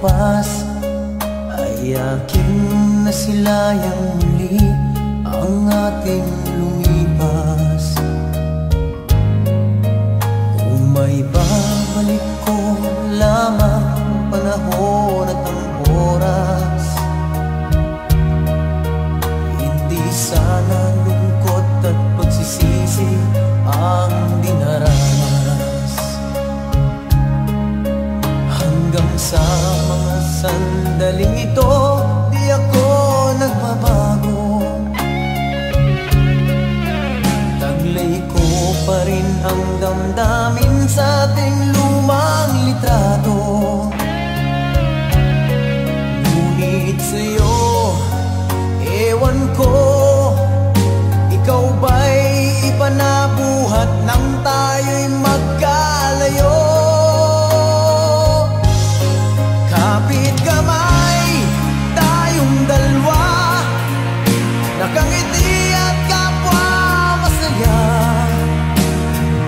wapas ay aking nasilayang muli ang ating lumipas. Kung may babalik ko lamang panahon at ang oras, hindi sana lungkot at pagsisisi ang dinaranas. Hanggang sa mga sandaling ito, di ako nagbabago. Taglay ko pa rin ang damdamin sa ating lumang litrato. Ngunit sa'yo, ewan ko, ikaw ba'y iba na buhat nang tayo'y magkalayo? Kapit kamay, tayong dalawa, nakangiti at kapwa masaya.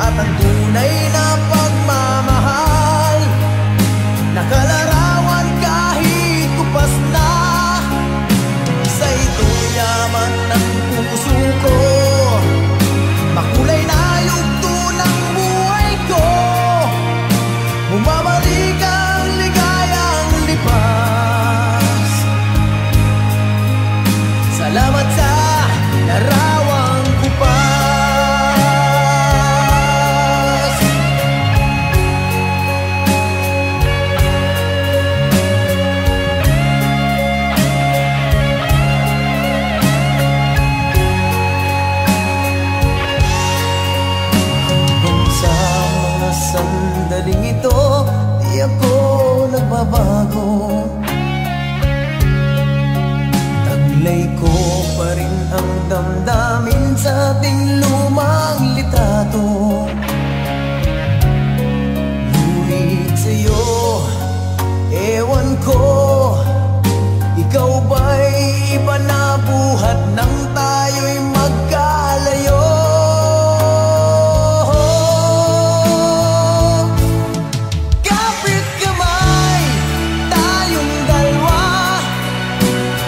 At ang tunay na pagmamahal, nakalarawan kahit kupas na. Sa ito'y yaman ng puso ko, makulay na yugto ng buhay ko. Bumabalik ang ligayang lipas. Salamat sa larawang kupas. Sandaling ito, di ako nagbabago. Taglay ko pa rin ang damdamin sa ating lumang litrato. Ngunit sa'yo, ewan ko, ikaw ba'y iba na buhat nang tayo'y magkalayo?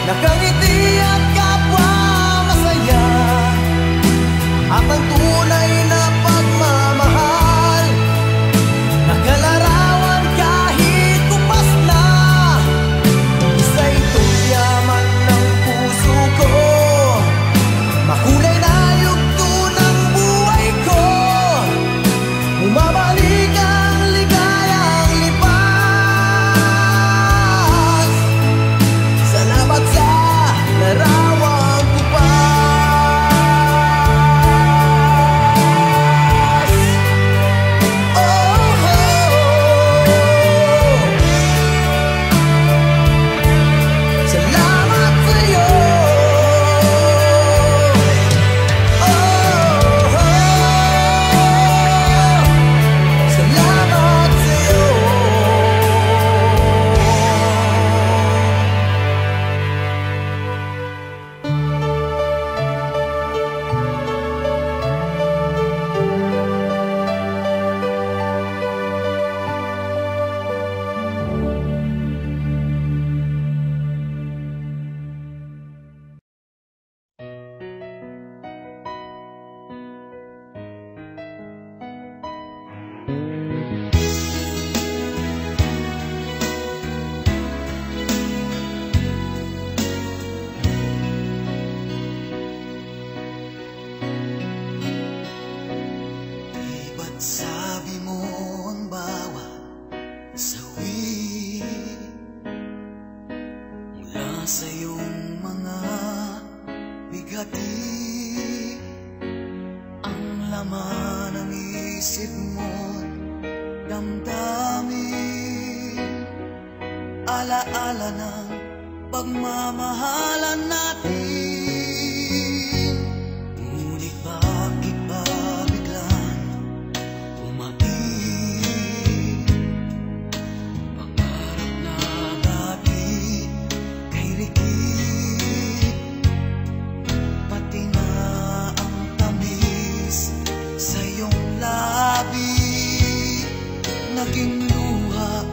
Nakangiti at kapwa masaya, at ang tunay na pagmamahal, nakalarawan kahit kupas na. Isa ito'y yaman ng puso ko, makulay na yugto ng buhay ko. Bumabalik ang ligayang lipas. Salamat sa larawang kupas. Oh, oh, oh. Salamat sa'yo. Oh, oh, salamat sa'yo. Di ba't sabi mo ang bawat sawi mula sa iyong mga bigati, ang laman ng isip mo, damdamin, alaala ng pagmamahalan natin. Ngunit bakit ba biglang umating pangarap na dati kay Ricky? Pati na ang tamis sa iyong labi, naging luha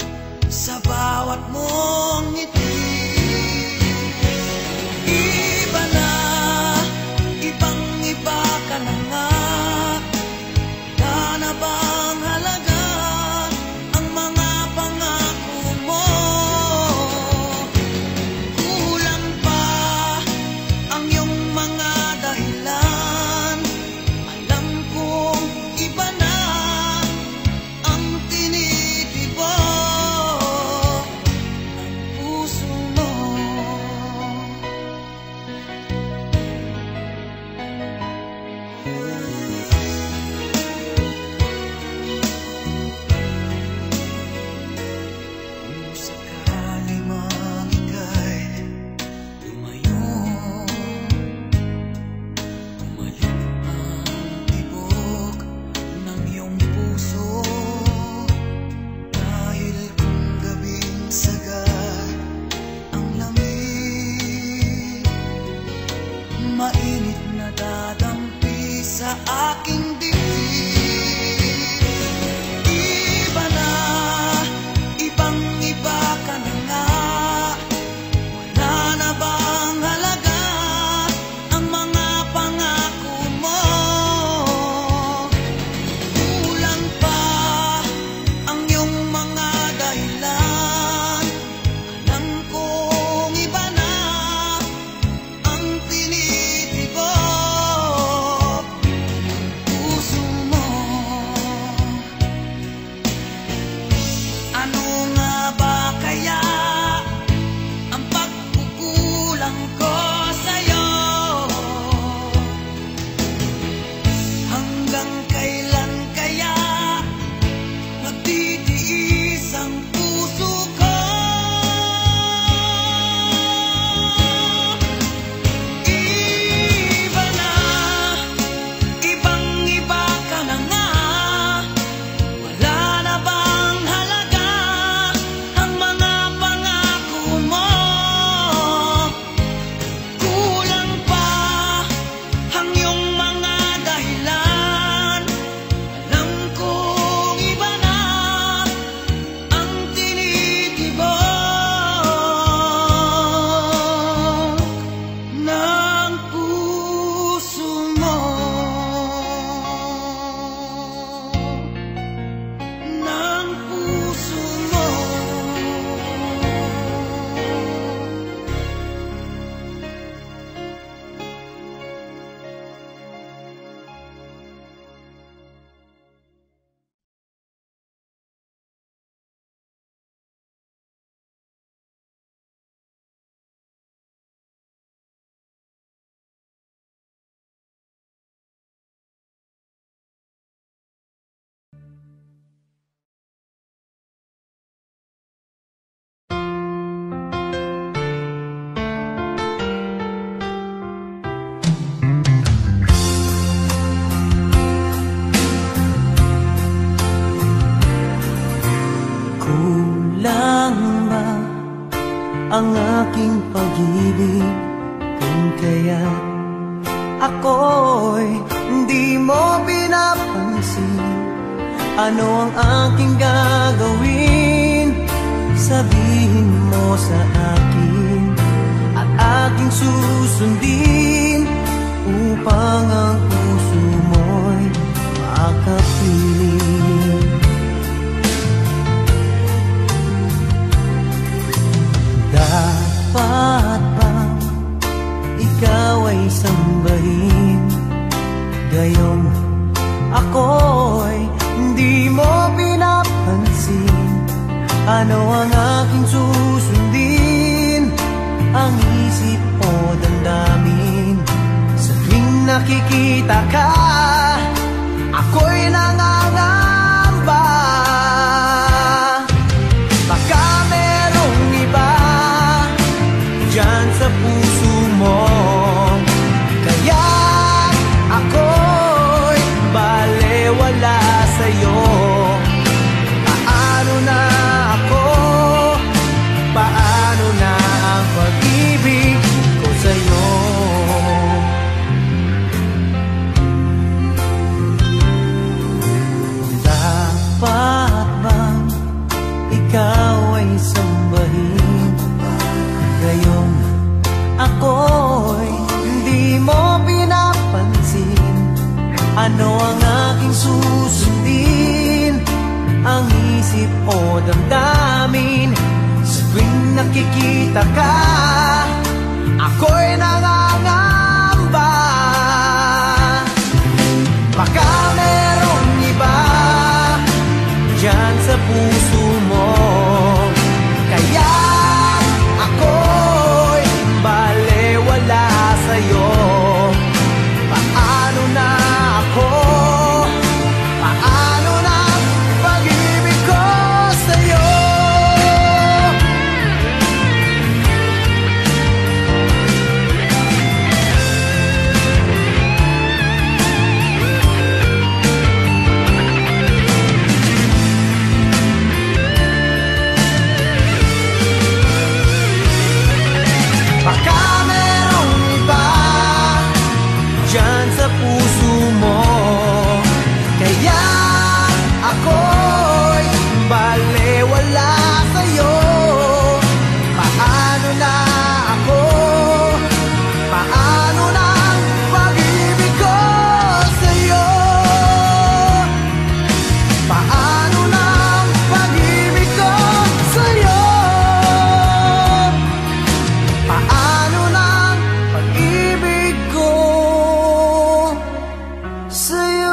sa bawat bawat mong ngiti. Iba na, ibang-iba ka na nga. Wala na bang halaga ang mga pangako mo? Kulang pa ang iyong mga dahilan. Alam kong iba na ang tinitibok ng puso mo. Kung sakali mang ika'y lumayo, bumalik ang tibok ng iyong puso. Dahil kung gabing sagad ang lamig, mainit na dadampi sa aking dibdib. Iba na, ibang-iba ka na nga. Wala na bang halaga ang mga pangako mo? Kulang pa ang iyong mga dahilan. Alam kong iba na ang tinitibok ng puso mo. Ano nga ba kaya ang pagkukulang ko sa'yo? Hanggang kailan kaya magtitiis ang puso ko? Iba na, ibang-iba ka na nga. Wala na bang halaga ang mga pangako mo? Kulang pa ang iyong mga dahilan. Alam kong iba na ang tinitibok ng puso mo. Ng puso mo. Kulang ba ang aking pag-ibig kung kaya ako'y hindi mo pinapansin? Ano ang aking gagawin? Sabihin mo sa akin at aking susundin upang ang puso mo'y makapiling. Dapat bang ikaw ay sambahin? Gayong ako'y hindi mo pinapansin. Ano ang aking susundin? Ang isip o damdamin? Sa tuwing nakikita ka, ako'y nangangamba. Baka merong iba dyan sa puso mo, kaya ako'y balewala sa'yo. Paano na ako? Paano na ang pag-ibig ko sa'yo? nakikita ka, ako'y nangangamba. Baka merong iba dyan sa puso mo, kaya ako'y balewala sa'yo. Paano na ako? Paano na pag-ibig ko sa'yo? Baka merong iba dyan sa puso mo, kaya ako'y balewala sa'yo. Paano na ako? Paano na ang pag-ibig ko sa'yo? Paano na ang pag-ibig ko sa'yo? Paano na ang pag-ibig ko sa'yo?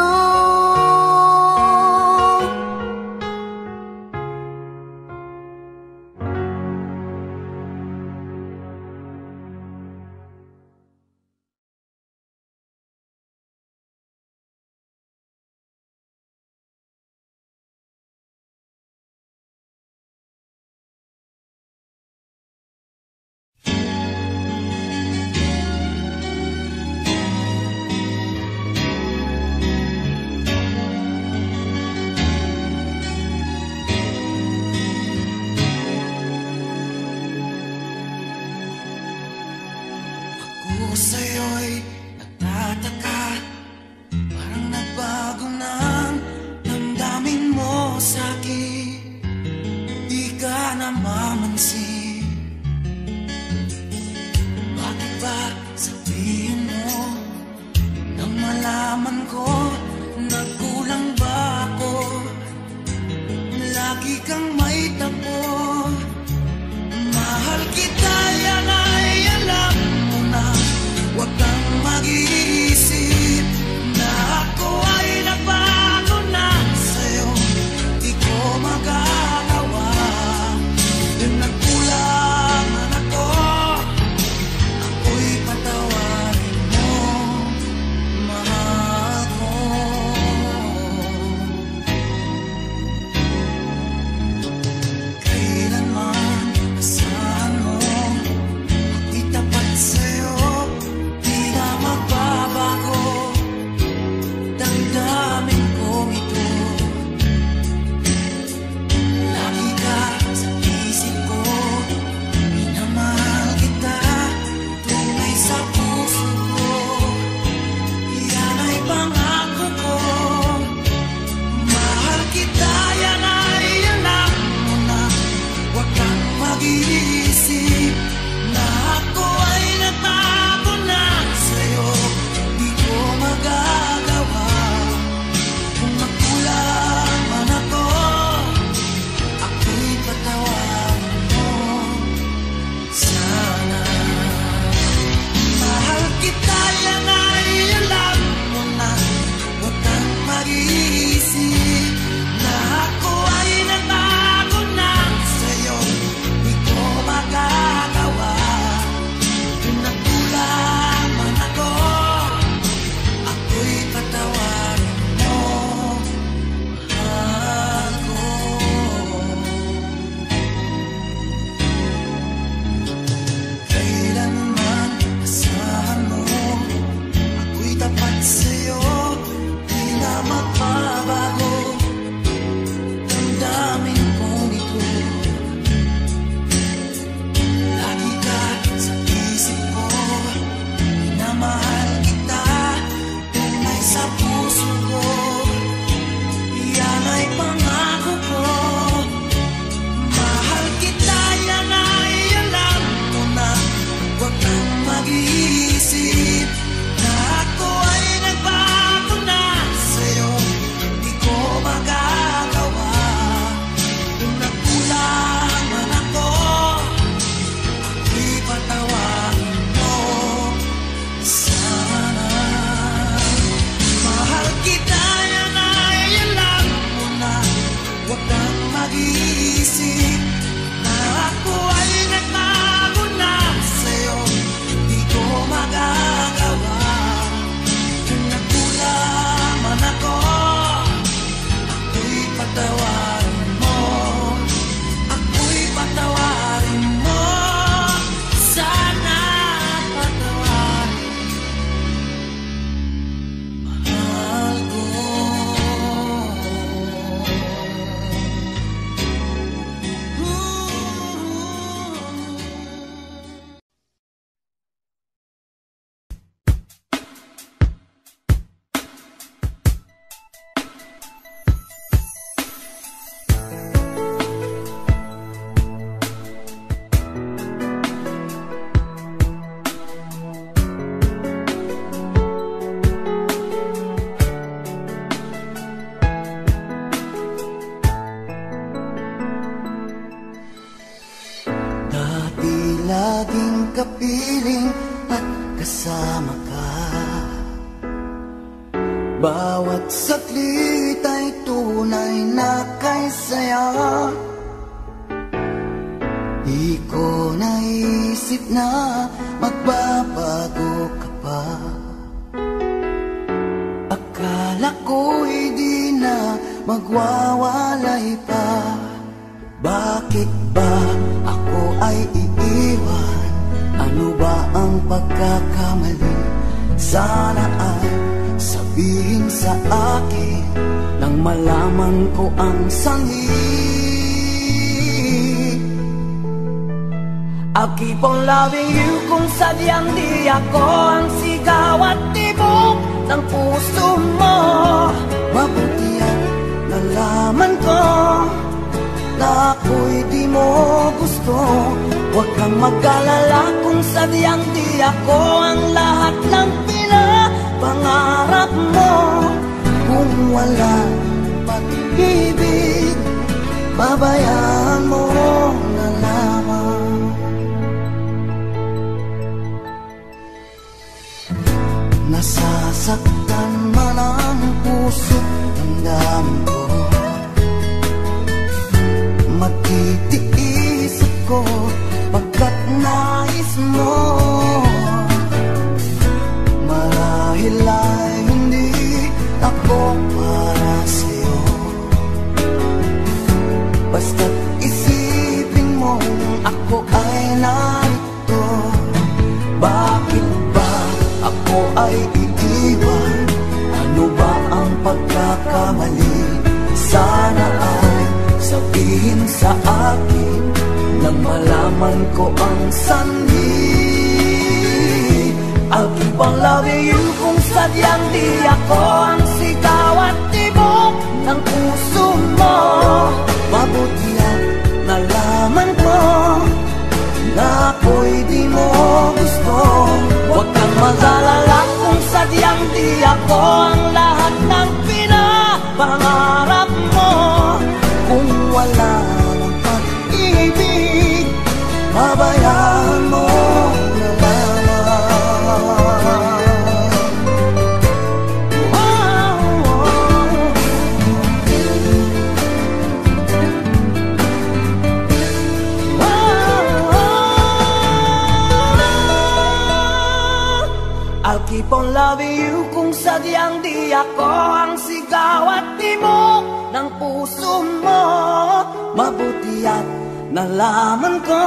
Ako sa'yo'y nagtataka, parang nagbago ng damdamin mo sa'kin. Di ka namamansin, bakit ba sabihin mo nang malaman ko nagkulang ba ako? Lagi kang may tapo, mahal kita, yan ay alam mo na. Huwag kang mag-iisip, laging kapiling at kasama ka. Bawat saglit ay tunay na kay saya. Di ko naisip na magbabago ka pa. Akala ko'y di na magwawalay pa. Bakit ba ako ay iiwan? Ano ba ang pagkakamali? Sana ay sabihin sa akin nang malaman ko ang sanhi. I'll keep on loving you kung sadyang di ako ang sigaw at tibok ng puso mo. Mabuti ang nalaman ko na ako'y di mo gusto. Huwag kang mag-alala kung sadyang di ako ang lahat ng pinapangarap mo. Kung wala pag-ibig, babayaan mo na lamang. Nasasaktan man ang puso't damdamin ko. Magtitiis ako pagkat nais mo. Marahil ay hindi ako para sa'yo. Basta't isipin mo ako ay narito. Bakit ba ako ay iiwan? Ano ba ang pagkakamali? Sana ay sabihin sa akin nang malaman ko ang sanhi. I'll keep on loving you kung sadyang di ako ang sigaw at tibok ng puso mo. Mabuti ang nalaman ko na ako'y di mo gusto. Huwag kang mag-alala kung sadyang di ako ang lahat ng pinapangarap mo. Kung wala ng pag-ibig, babayaan mo na lamang. I'll keep on loving you kung sadyang di ako ang sigaw at tibok ng puso mo. Mabuti at nalaman ko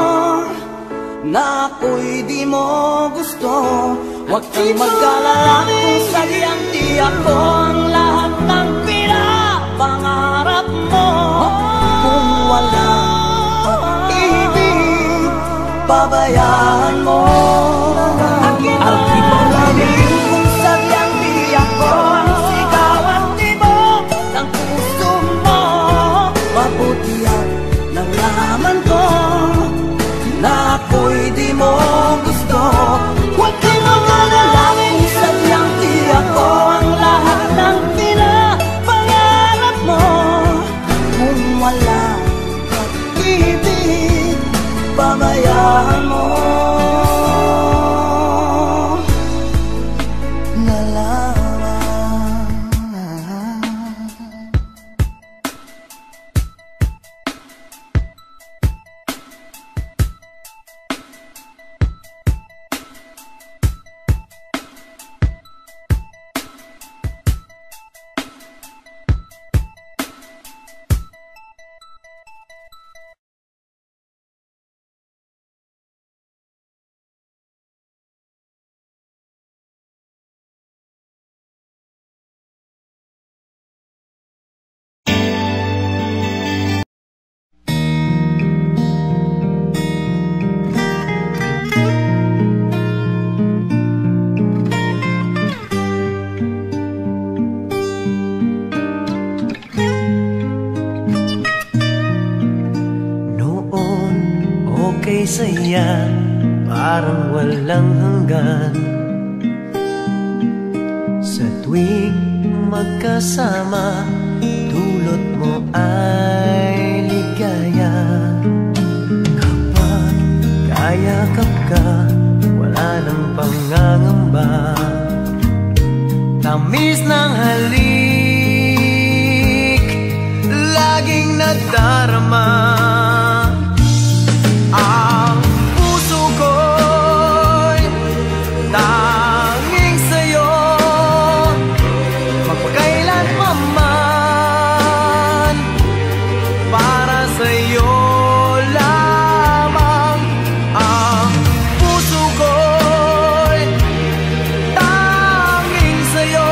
na ako'y di mo gusto. Huwag kang mag-alala kung sadyang di ako ang lahat ng pinapangarap mo. Kung wala pag-ibig, babayaan mo. I'll keep on loving you kung sadyang di ako ang sigaw at tibok ng puso mo. Mabuti at nalaman ko na ako'y di mo gusto. Huwag kang mag-alala kung sadyang di ako ang lahat ng pinapangarap mo. Kung wala pag-ibig, babayaan mo. Saya, parang walang hanggan. Sa tuwing magkasama, dulot mo ay ligaya. Kapag yakap ka, wala nang pangangamba. Tamis ng halik, laging nadarama. Ang puso ko'y tanging sa'yo, magpakailan pa man, para sa'yo lamang. Ang puso ko'y tanging sa'yo,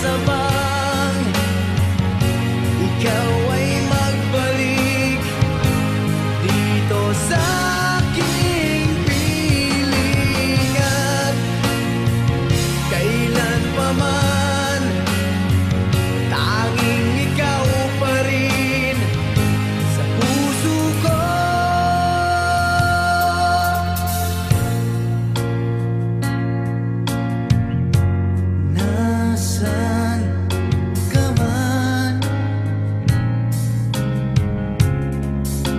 pag-asabang ikaw ay magbalik dito sa aking piling at kailan pa man tanging ikaw pa rin sa puso ko. Nasaan ka man,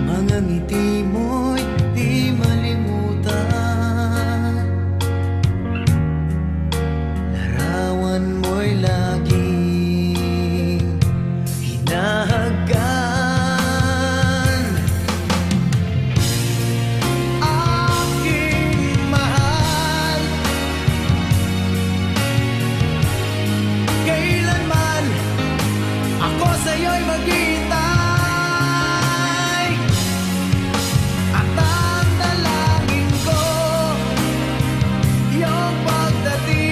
mga ngiti mo'y di malimutan, larawan mo'y laging hinahagan. Aking mahal, kailanman ako sa'yo'y maghihintay at ang dalangin ko iyong pagdating.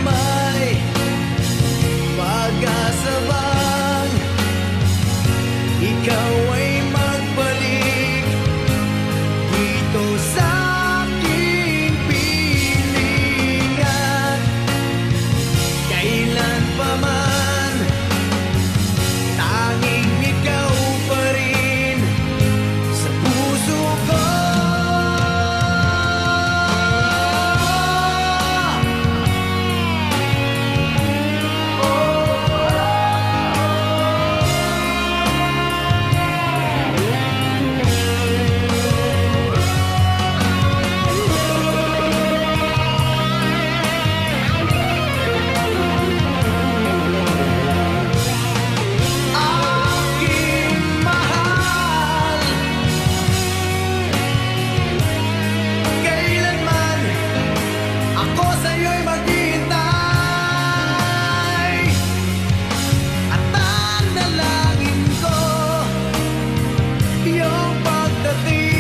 May pag-asa bang ikaw ay magbalik dito sa aking piling at kailan pa man tanging ikaw pa rin sa puso ko. Aking mahal, kailanman ako sa'yo'y maghihintay at ang dalangin ko iyong pagdating.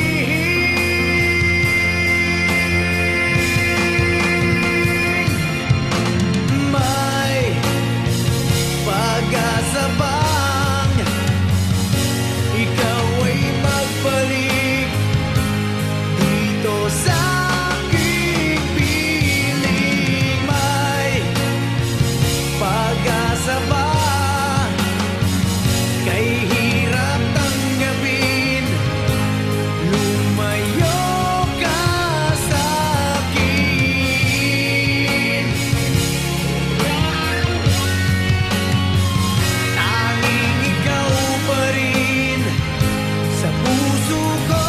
May pag-asa bang ikaw ay magbalik dito sa aking piling? May pag-asa ba kay hirap tanggapin lumayo ka sa akin? Tanging ikaw pa rin sa puso ko.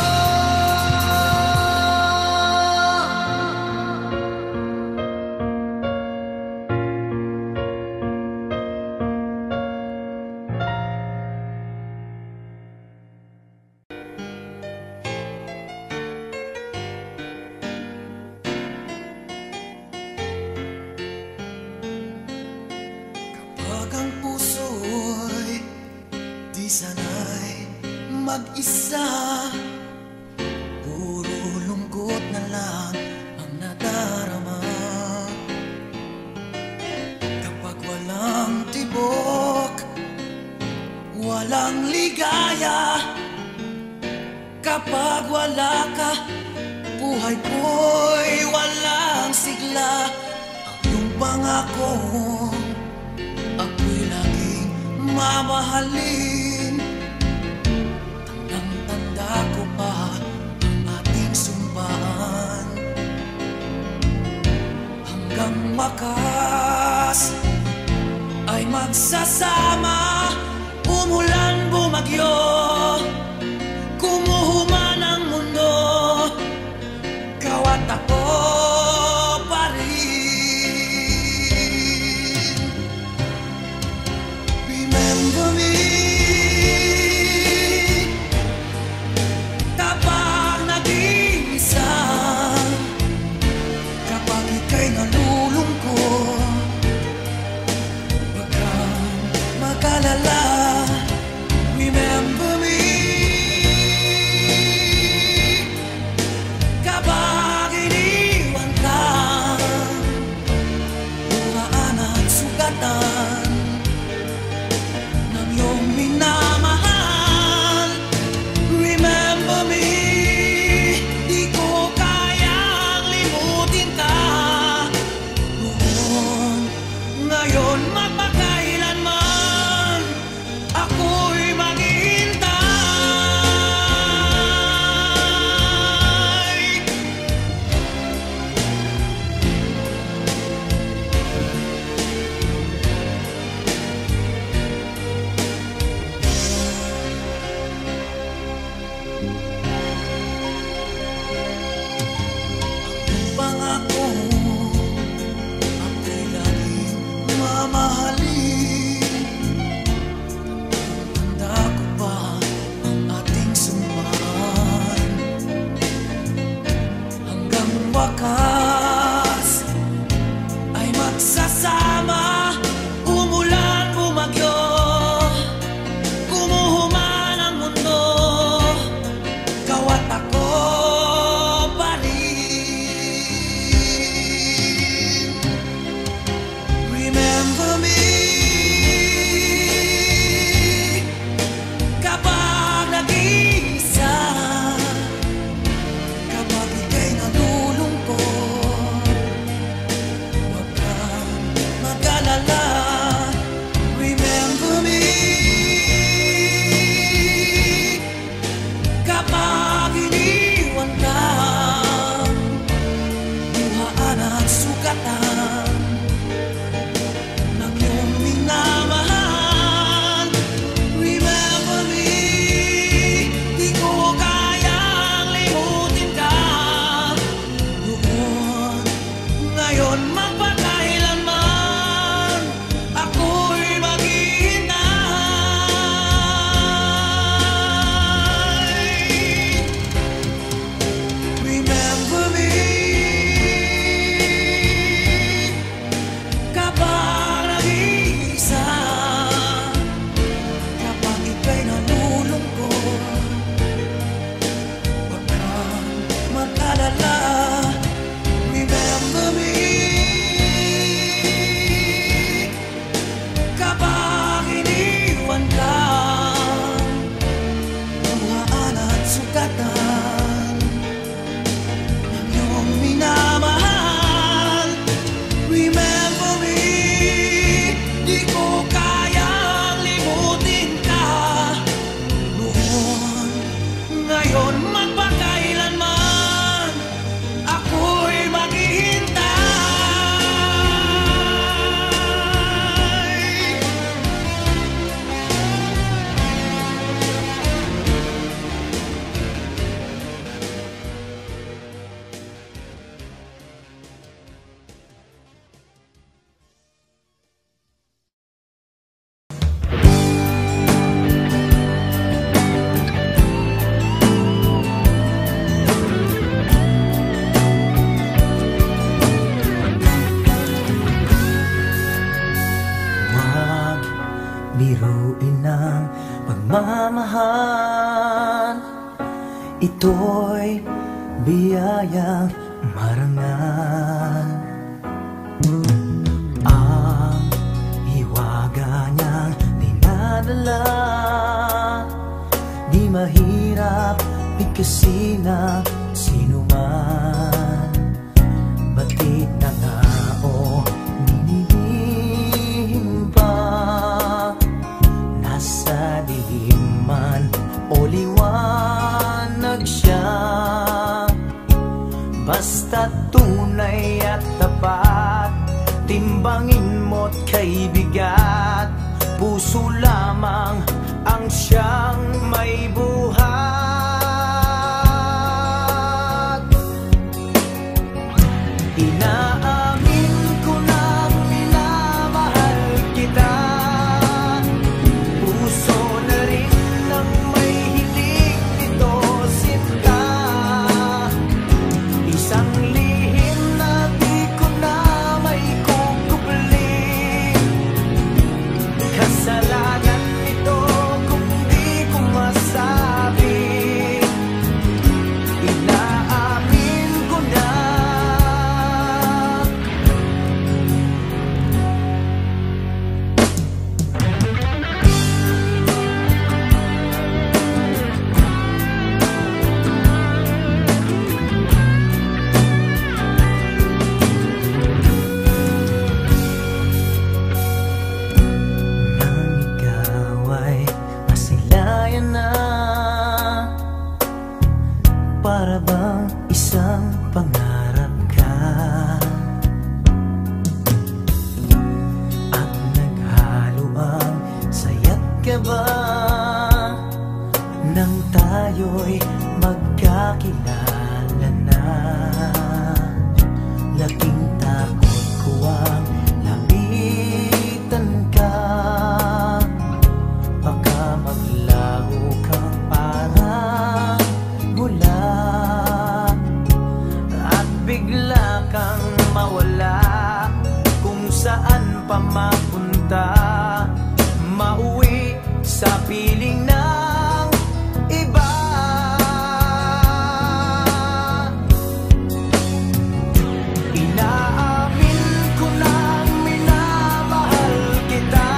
Kapag ang puso'y di sanay mag-isa, puro lungkot na lang ang nadarama. Kapag walang tibok, walang ligaya, kapag wala ka, buhay ko'y walang sigla. Ang iyong pangakong ako'y laging mamahalin, tandang-tanda ko pa ang ating sumpaan. Hanggang wakas ay magsasama, umulan bumagyo, kumuhuman ang mundo, ikaw at ako pa rin. Remember me kapag nag-iisa, kapag ika'y nalulungkot, wag kang mag-alala. Remember mag-alala. Remember me kapag iniwan ka, buhaan at sugatan ng iyong minamahal. Remember me, di ko kayang limutin ka noon, ngayon magpakailanman ako'y maghihintay. Huwag biruin ng pagmamahal, ito'y biyayang marangal. Ang hiwaga niyang dinadala, di mahirap bigkasin ng sinuman. Batik na tao ninilihim pa, nasa dilim man o liwanag siya. Basta tunay at tapat, timbangin mo't kay bigat, puso lamang ang siyang may buhat. Inaamin ko na minamahal kita, puso na rin ang may hiling nito sinta. Isang lihim na di ko na may kukupli, kasalanan ito kung di ko masabi. Inaamin ko na. Nang ikaw ay masilayan na, para bang isang pangarap ka, at naghalo ang saya't kaba nang tayo'y magkakilala na. Laking takot ko ang lapitan ka, baka maglaho kang parang mula, at bigla kang mawala kung saan pa mapunta, mauwi sa piling ng iba. Inaamin ko na minamahal kita,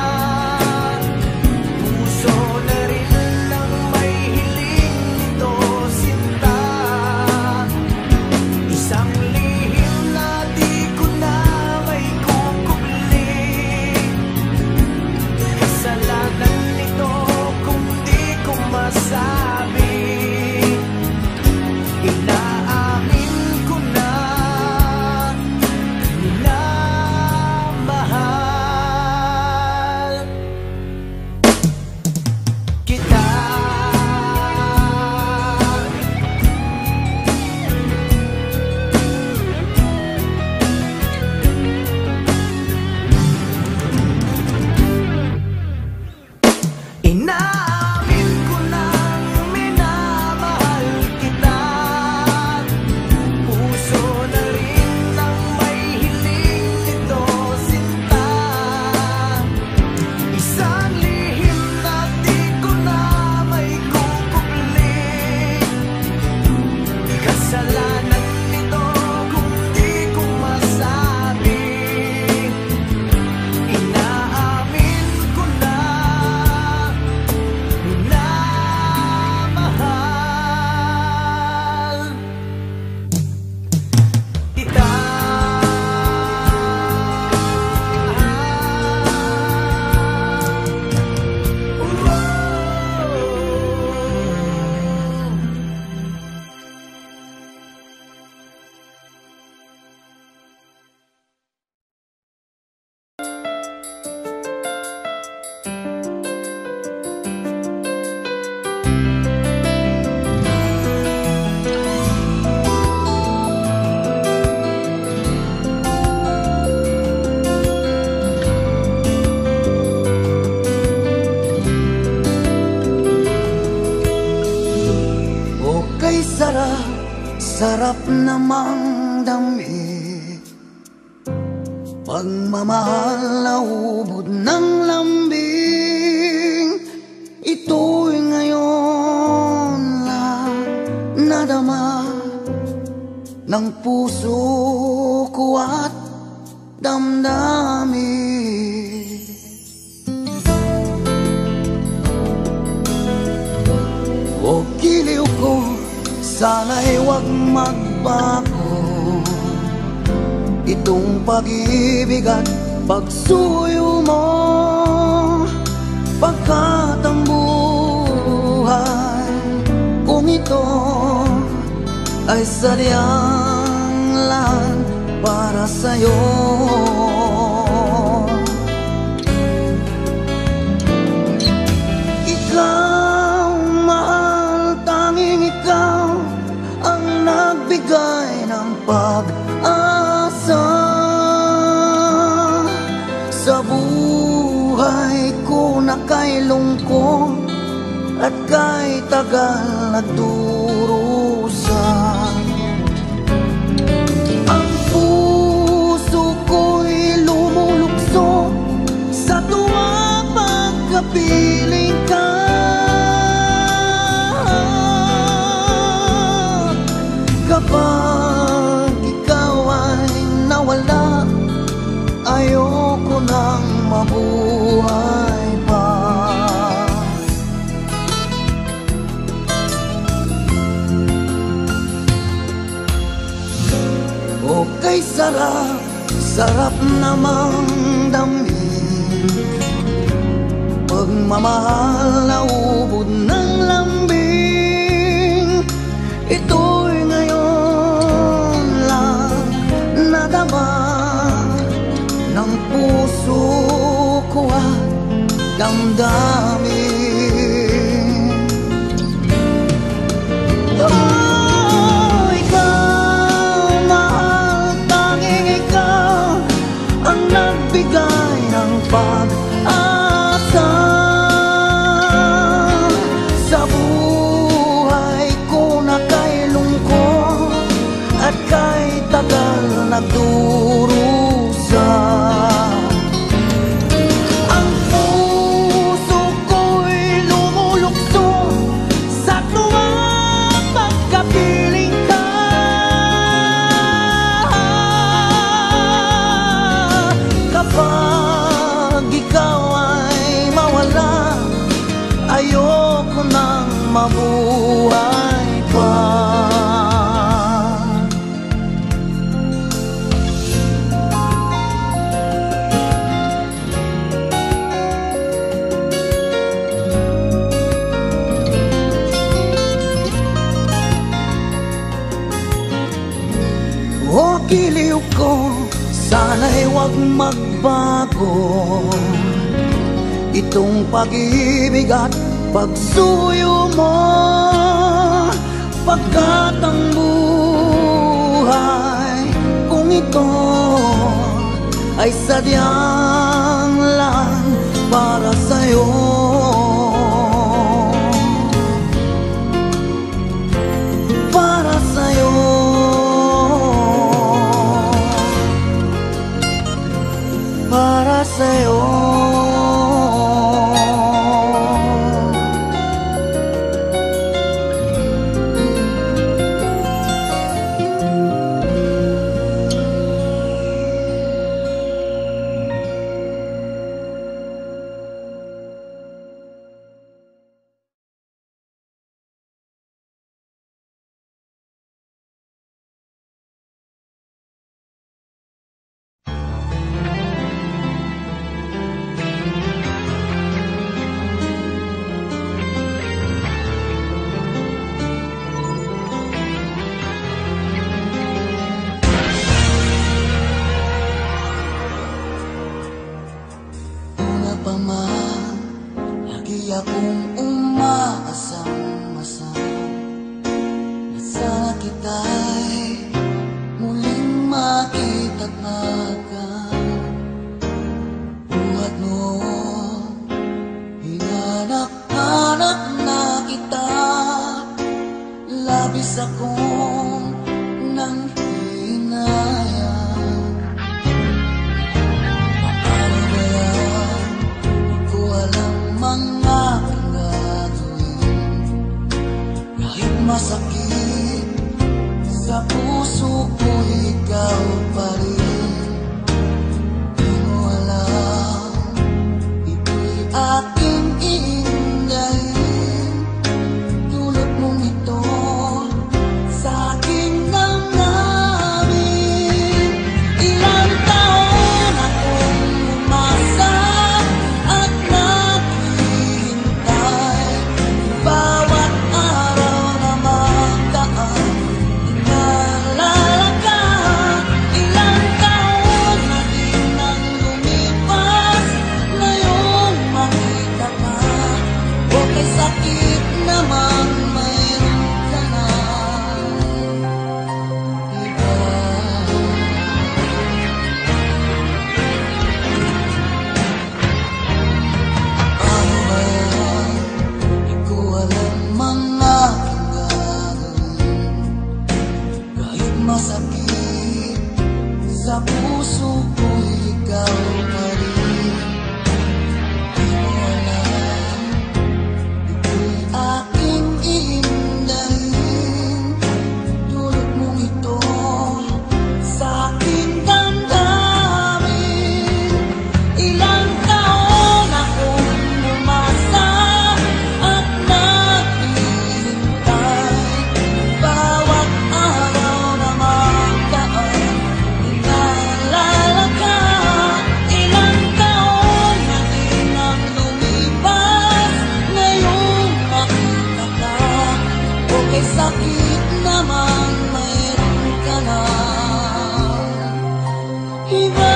puso na rin ang may hiling nito sinta. Isang lihim na di ko na may kukupli, kasalanan nito kung sarap namang dami, pagmamahal na ubod ng lambing. Ito'y ngayon lang nadama ng puso ko at damdamin. O giliw ko, sana'y huwag magbago itong pag-ibig at pagsuyo mo, pagkat ang buhay kung ito ay sadyang lang para sa'yo. Ikaw, mahal, tanging ikaw ang nagbigay ng pag-asa sa buhay ko na kay lungkot at kay tagal nagdurusa. Ang puso ko'y lumulukso sa tuwang pagkapiling ka. Kapag ikaw ay nawala, ayoko nang mabuhay pa. Okay, sarap, sarap namang damhin, pagmamahal na ubod ng lambing. Ito'y ngayon lang nadama ng puso ko at damdamin. Oh, ikaw, mahal, tanging ikaw ang nagbigay ng pag-asa sa buhay ko na kay lungkot at kay tagal nagdurusa. Ang puso ko'y lumulukso sa tuwang pagkapiling ka. Kapag ikaw ay mawala, ayoko nang mabuhay pa. O giliw ko, sana'y huwag magbago itong pag-ibig at pagsuyo mo, pagkat ang buhay kung ito ay sadyang lang para sa'yo. Para sa'yo, para sa'yo. Lagi akong umaasang-asang na sana kita'y muling makita't magan. Buhat noon, hinanap-hanap na kita, labis akong ikaw pa rin. Di mo alam, ito'y aking iingayin. Dulot mong ito sa aking damdamin. Ilang taon akong umasa at naghihintay. Bawat araw na magdaan, inaalala ka. Ilang taon na din nang lumipas, ngayong makita ka. Okay, sakit naman, mayroon ka na iba. Ano ba yan? Di ko alam mga aking gagawin. Kahit masakit sa puso ko, ikaw pa rin. Di mo alam, ito'y aking iindahin. Dulot mong ito sa aking damdamin. Ilang taon akong umasa at naghihintay. Bawat araw na magdaan, inaalala ka. Ilang taon na din ang lumipas, ngayong makita ka. Okay, sakit naman, mayroon ka na iba.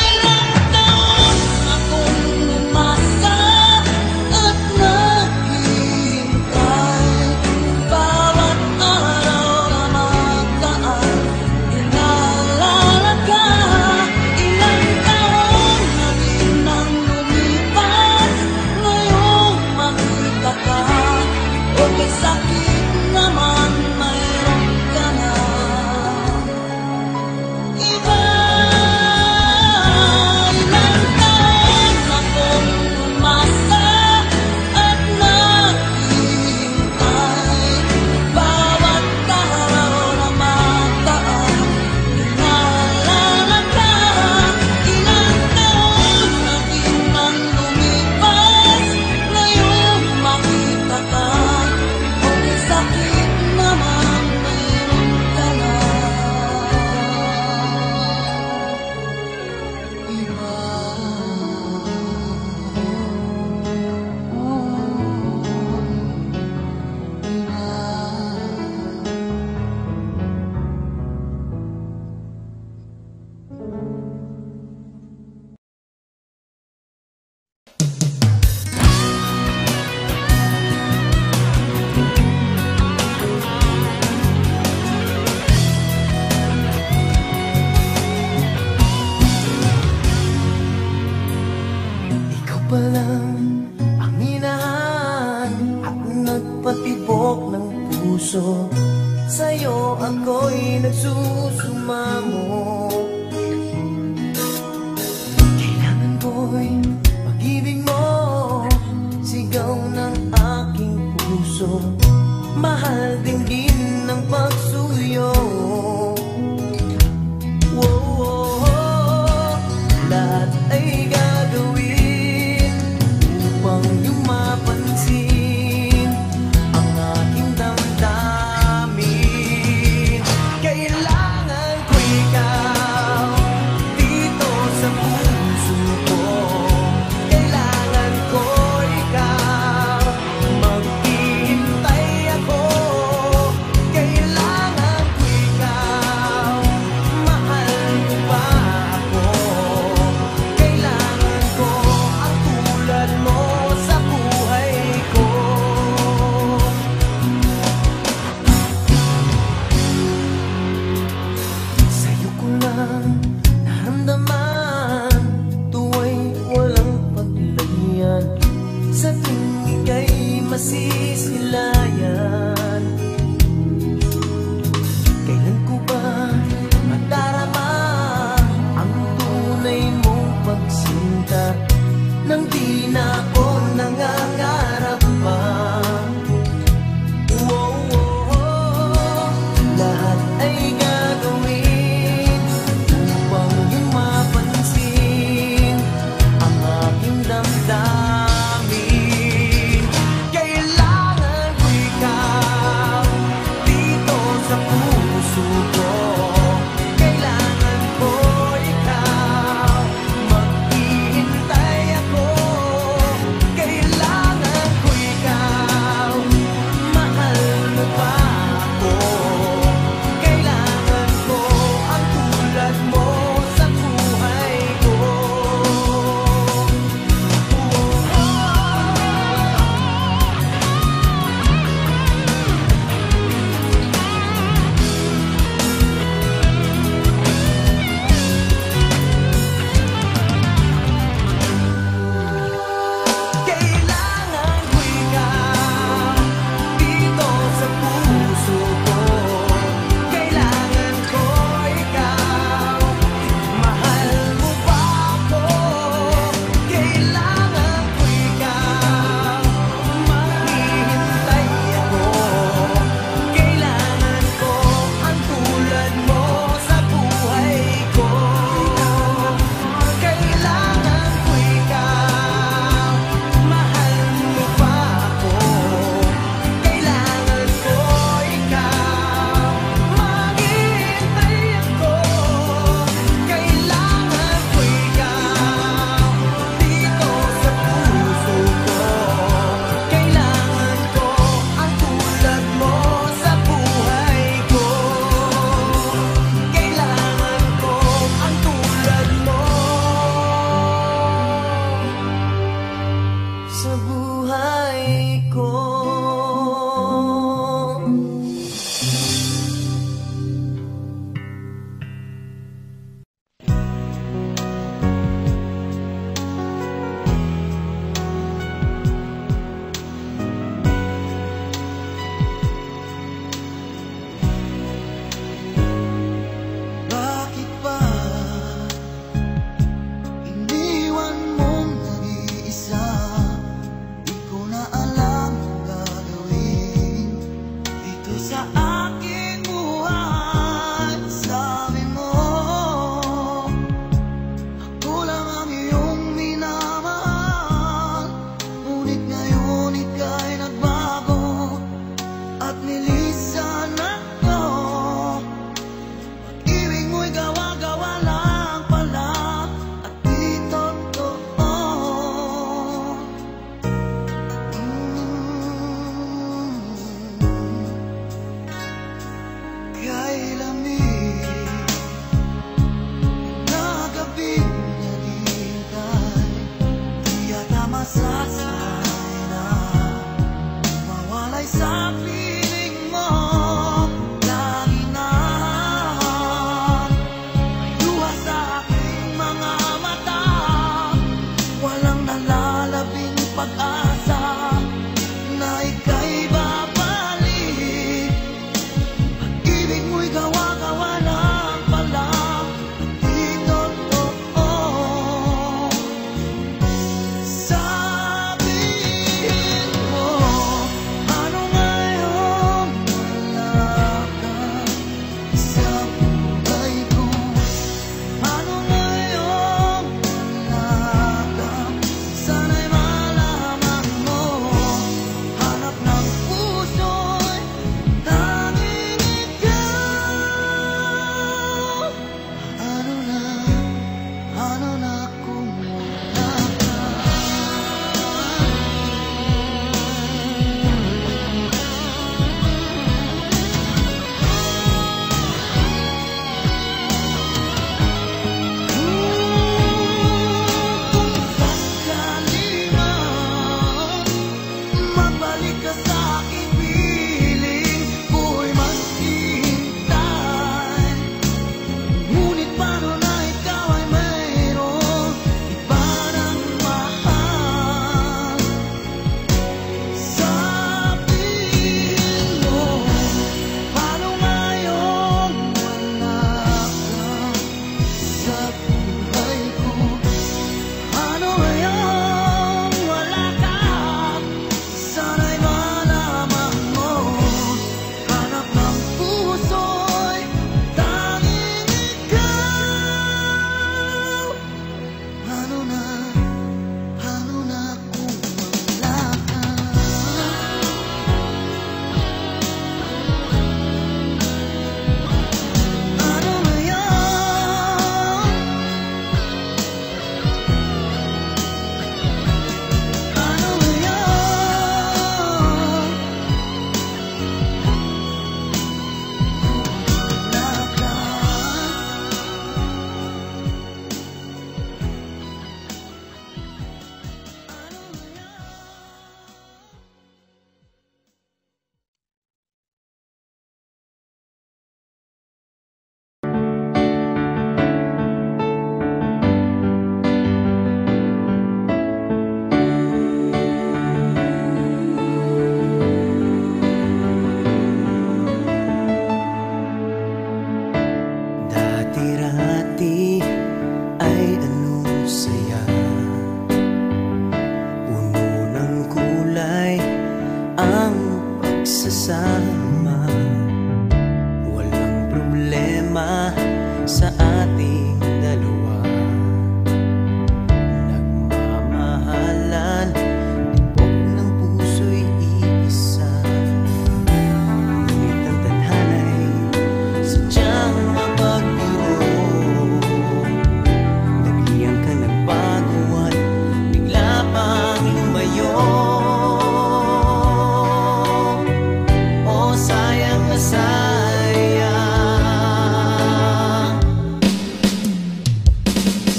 Ilang taon akong umasa at naghihintay. Bawat araw na magdaan, inaalala ka. Ilang taon na din ang lumipas, ngayong makita ka. Okay, sakit naman, mayroon ka na iba. Ilang taon akong umasa at naghihintay. Bawat araw na magdaan, inaalala ka. Ilang taon na din ang lumipas, ngayong makita ka. Okay, sakit naman, mayroon ka na iba. Ikaw pa lang ang minahan at nagpatibok ng puso. Sa'yo ako'y nagsusumamo. Kailangan ko'y pag-ibig mo, sigaw ng aking puso. Mahal din ng pagsuyo. Lahat ay gagawin upang iyong mapansin ang aking damdamin. Kailangan ko ikaw.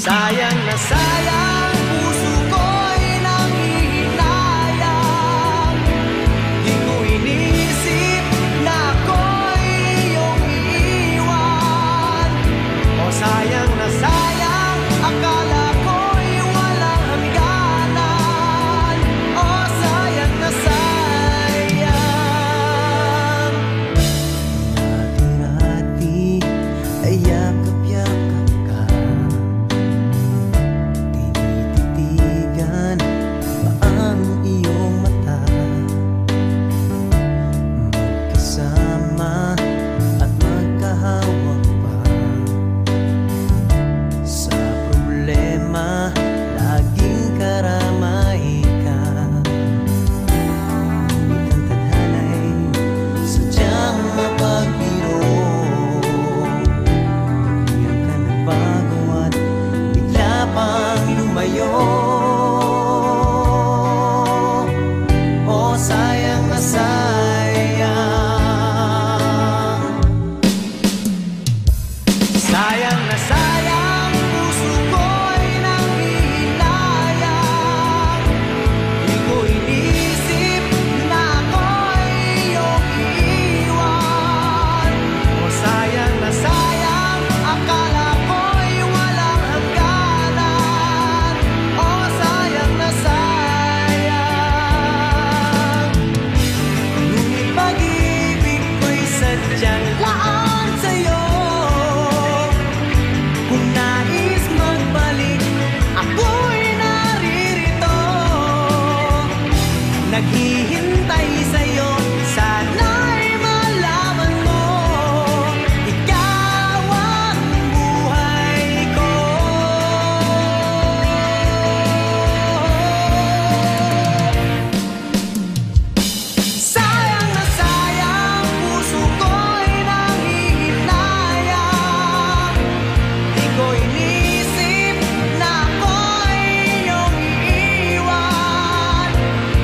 Sayang na sayang, puso ko'y nanghihinayang. Di ko inisip na ako'y iyong iiwan. O sayang na sayang, akala ko'y walang hangganan. O sayang na sayang. Hati-hati ay yakap-yakap ka, tinititigan pa ang iyong mata. Magkasama at magkahawak pa, sa problema laging karamay ka. Ngunit ang tadhana'y sadyang mapagbiro. Biglang ka nagbago at bigla pang lumayo. Oh, sayang na sayang. Sayang na sayang, puso ko'y nanghihinayang. Di ko inisip na ako'y iyong iiwan. O sayang na sayang, akala ko'y walang hangganan. O sayang na sayang. Ngunit pag-ibig ko'y sadyang laan sa'yo. Kung nais magbalik, ako'y naririto. Naghihintay sa'yo, sana'y malaman mo. Ikaw ang buhay ko. Sayang na sayang, puso ko'y nanghihinayang. Di ko inisip na ako'y iyong iiwan.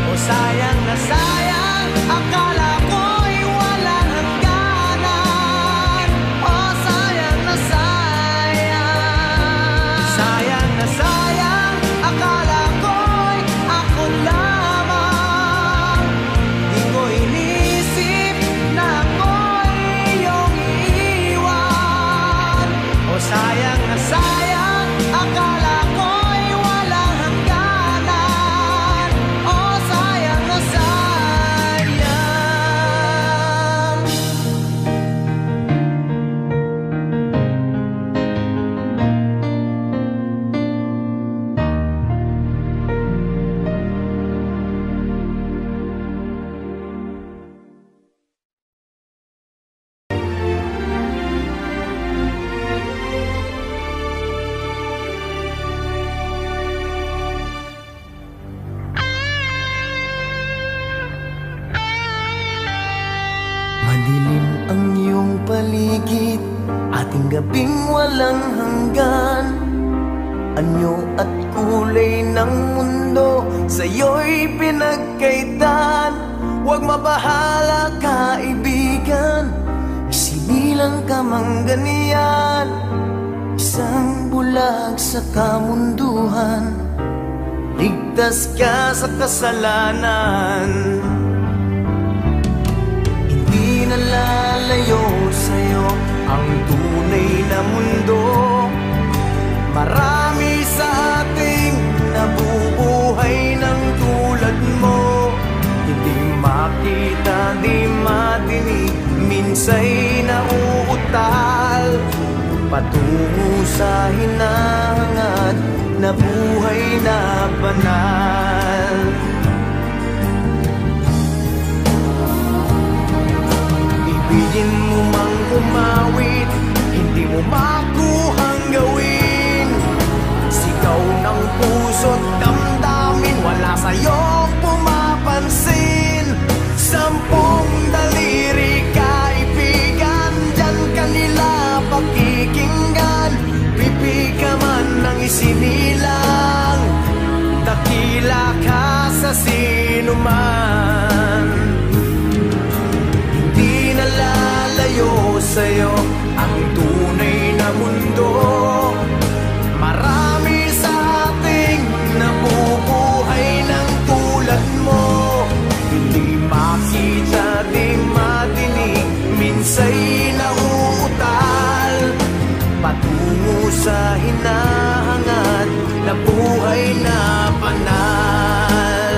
O sayang na sayang, akala ko'y walang hangganan. O sayang na sayang. Sayang na sayang, akala ko'y ako lamang. Di ko inisip na ako'y iyong iiwan. O sayang na sayang, akala ko'y walang hangganan. O sayang na sayang. Madilim ang iyong paligid, ating gabing walang hanggan. Anyo at kulay ng mundo sa'yo'y pinagkaitan. Huwag mabahala, kaibigan, isinilang ka mang ganyan. Isang bulag sa kamunduhan, ligtas ka sa kasalanan. Hindi nalalayo sa'yo ang tunay na mundo. Marami sa ating nabubuhay ng tulad mo. Hindi makita, di madinig, minsa'y nauutal patungo sa hinahangad na buhay na banal. Ibigin mo mang umawit, hindi mo makuhang gawin. Sigaw ng puso't damdamin, wala sa'yong pumapansin. Sampung daliri kaibigan, dyan kanila pakikinggan. Bibig ka man ng isinilang, dakila ka sa sinuman. Hindi nalalayo sa'yo ang tunay na mundo. Marami sa hinahangad na buhay na banal.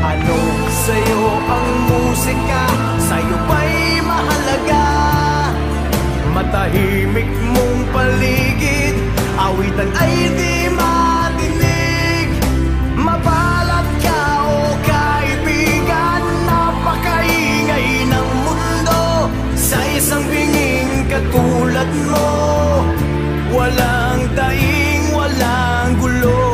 Ano sa'yo ang musika? Sa'yo ba'y mahalaga? Matahimik mong paligid, awitan ay di madinig. Mabalat ka o kaibigan, napakaingay ng mundo. Sa isang binging katulad mo, walang daing, walang gulo.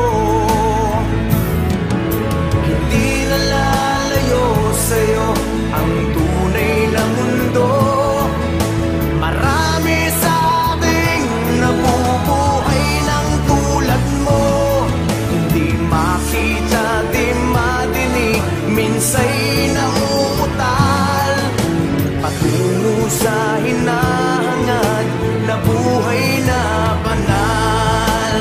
Hindi nalalayo sa'yo ang tunay na mundo. Marami sa ating nabubuhay ng tulad mo. Hindi makita, di madinig, minsa'y nauutal. Patungo sa hinahangad na buhay na banal.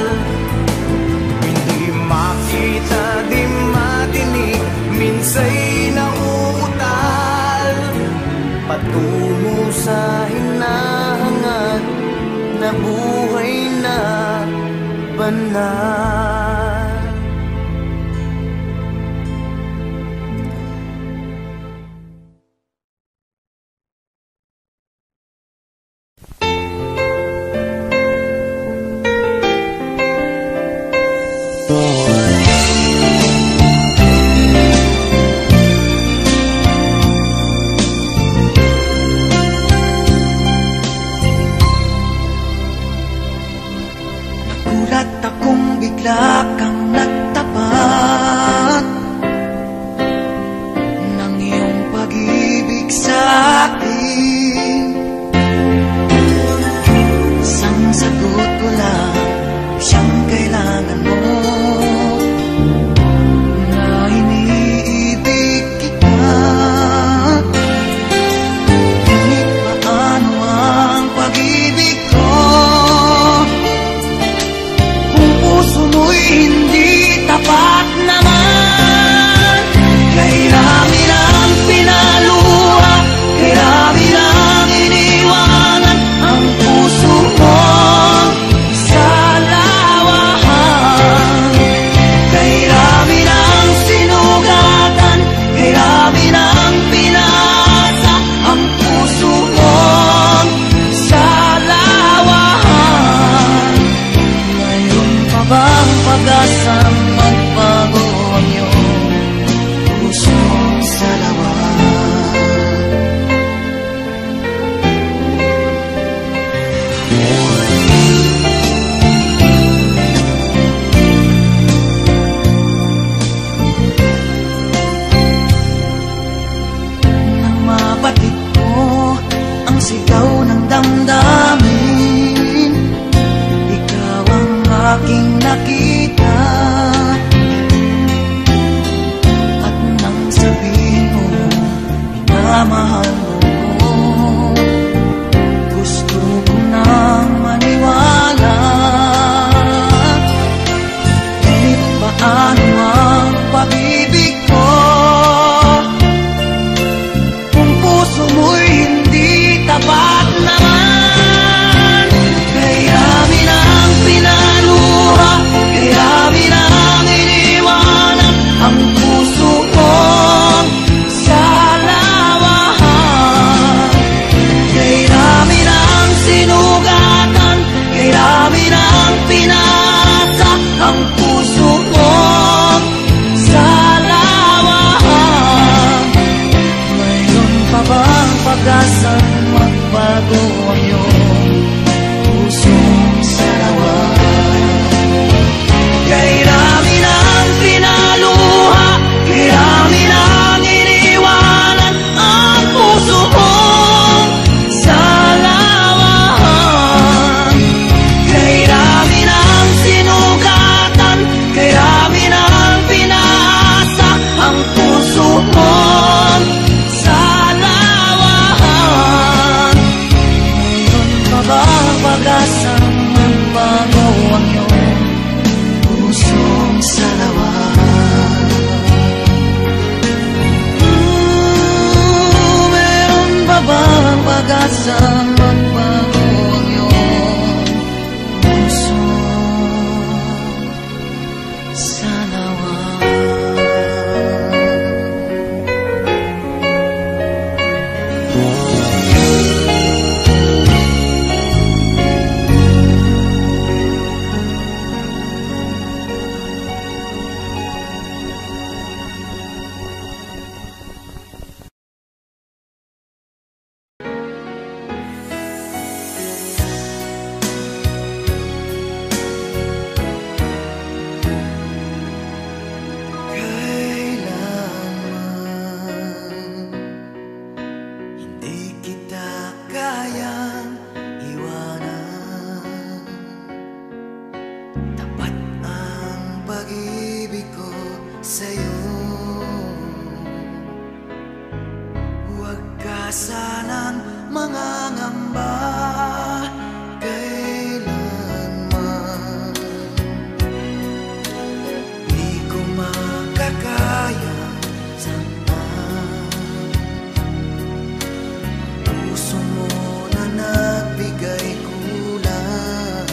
Hindi makita, di madinig, minsa'y nauutal. Patungo sa hinahangad na buhay na banal. Nagulat akong bigla kang nagtapat ng iyong pag-ibig sa akin. Isang sagot ko lang, siyang kailangan mo, na iniibig kita. Ngunit paano ang pag-ibig ko kung puso mo'y hindi tapat naman? Kay rami ng pinaluha, kay rami ng iniwanan ang puso mo sa lawahan. Kay rami ng sinugatan, kay rami ng pinasa ang puso mo sa lawahan. Mayroon pa bang pag-asang magbago ang iyong puso sa lawan? Nang mabatid ko ang sigaw ng damdamin, ikaw ang aking nakita. At nang sabihin mo, minamahal mo ko, gusto ko nang maniwala. Ngunit paano ang pag-ibig ko kung puso mo'y hindi tapat naman? Kay rami ng pinaluha, kay sa'yo. Huwag ka sanang mangangamba kailanman. Di ko makakaya saktan puso mo na nagbigay kulang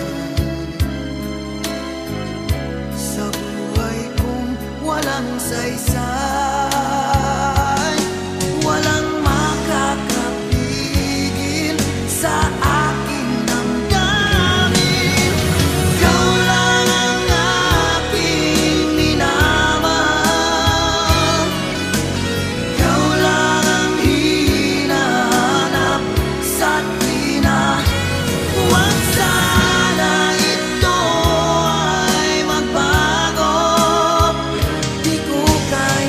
sa buhay kong walang saysay. Walang makakapigil sa aking damdamin. Ikaw lang ang aking minamahal. Ikaw lang ang hinahanap sa tuwina. Huwag sana ito ay magbago. Di ko kaya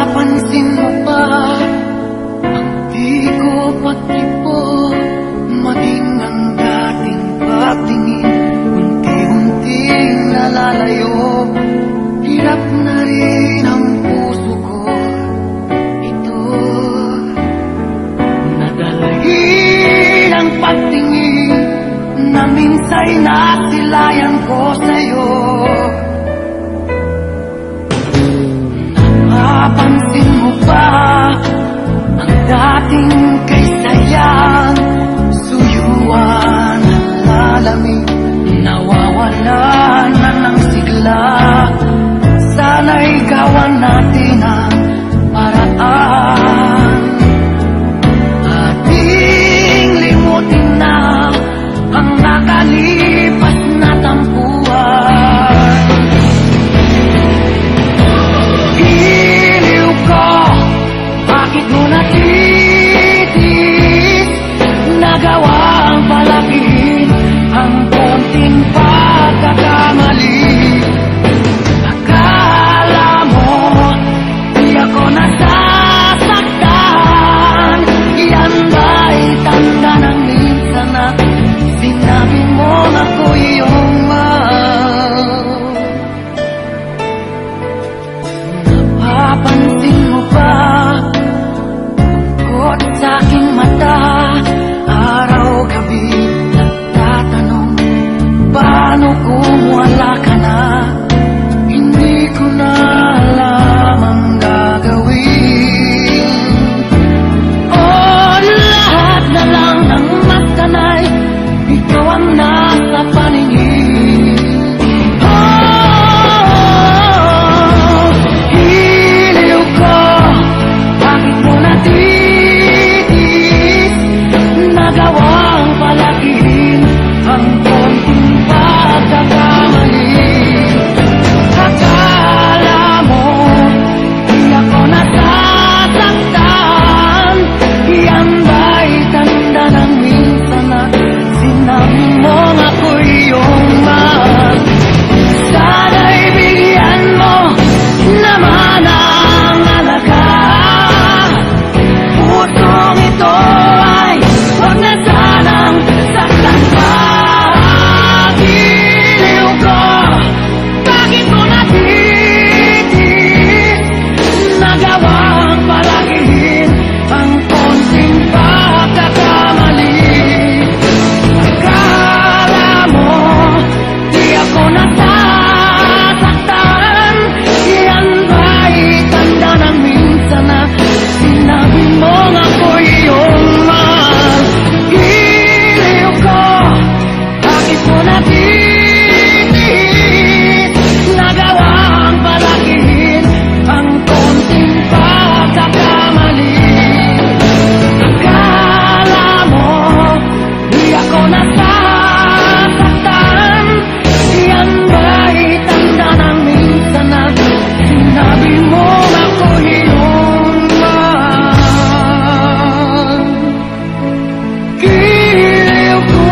Napapansin mo ba ang di ko pagtipo, maging ang dating pagtingin unti-unting nalalayo? Hirap na rin ang puso ko, ito nadalahin ang pagtingin na minsa'y nasilayan ko sa'yo. Napapansin mo ba ang dating kay sayang suyuan at lalamig, nawawala na ng sigla? Sana'y gawan natin ang paraan, ating limutin na ang nakalipas na tampuan. Giliw ko, bakit mo natitis? Nagawang palakihin ang konting pagkakamali. Akala mo di ako nasasaktan, yan ba'y tanda ng minsan na sinabi mo ako iyong mahal? Napapansin mo ba bukod sa aking mata, araw-gabi nagtatanong, paano kung wala ka na? Hindi ko na alam ang gagawin. Oh, lahat na lang ng masanay, ikaw ang nasa paningin. Oh, hiliw ko, bakit mo natitis? Nagawang palakihin ang konting pagkakamali. Akala mo di ako nasasaktan, yan ba'y tanda ng minsan na sinabi mo ako iyong mahal? Sana'y bigyan mo naman ang alaga. Pusong ito ay huwag na sanang saktan pa. Giliw ko, bakit mo natitis? Nagawang palakihin ang konting pagkakamali. Akala mo di ako nasasaktan, yan ba'y tanda ng minsan na sinabi mo ako iyong mahal? Giliw ko, bakit mo natitis? Nagawang palakihin ang konting pagkakamali. Akala mo di ako nasasaktan, yan ba'y tanda ng minsan na sinabi mo ako iyong mahal? Giliw ko.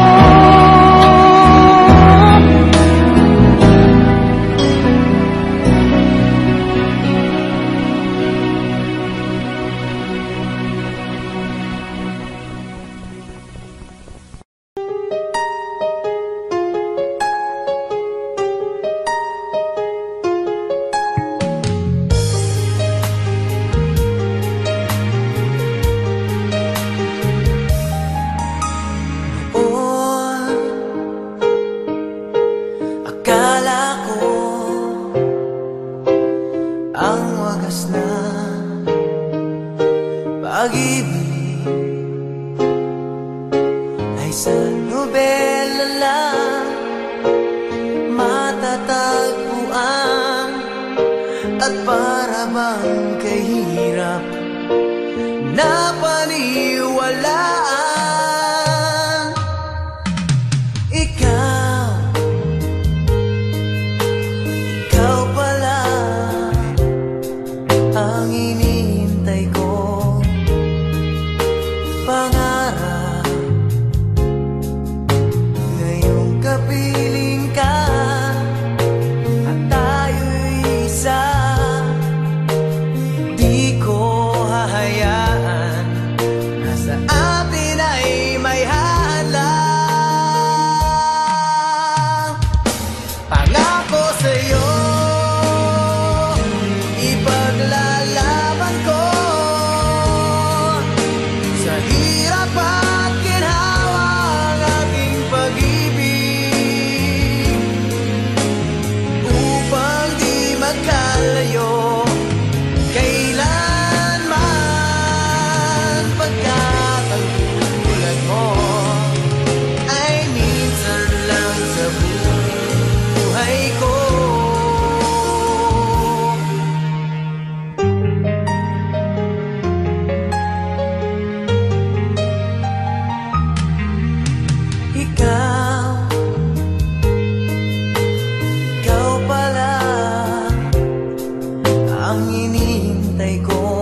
Akala ko ang wagas na pag-ibig ay sa nobela lang matatagpuan, at para bang kahirap na paniwalaan. Ikaw pala ang hinihintay ko, pangarap. Ngayong kapiling ka at tayo'y isa, di hinihintay ko.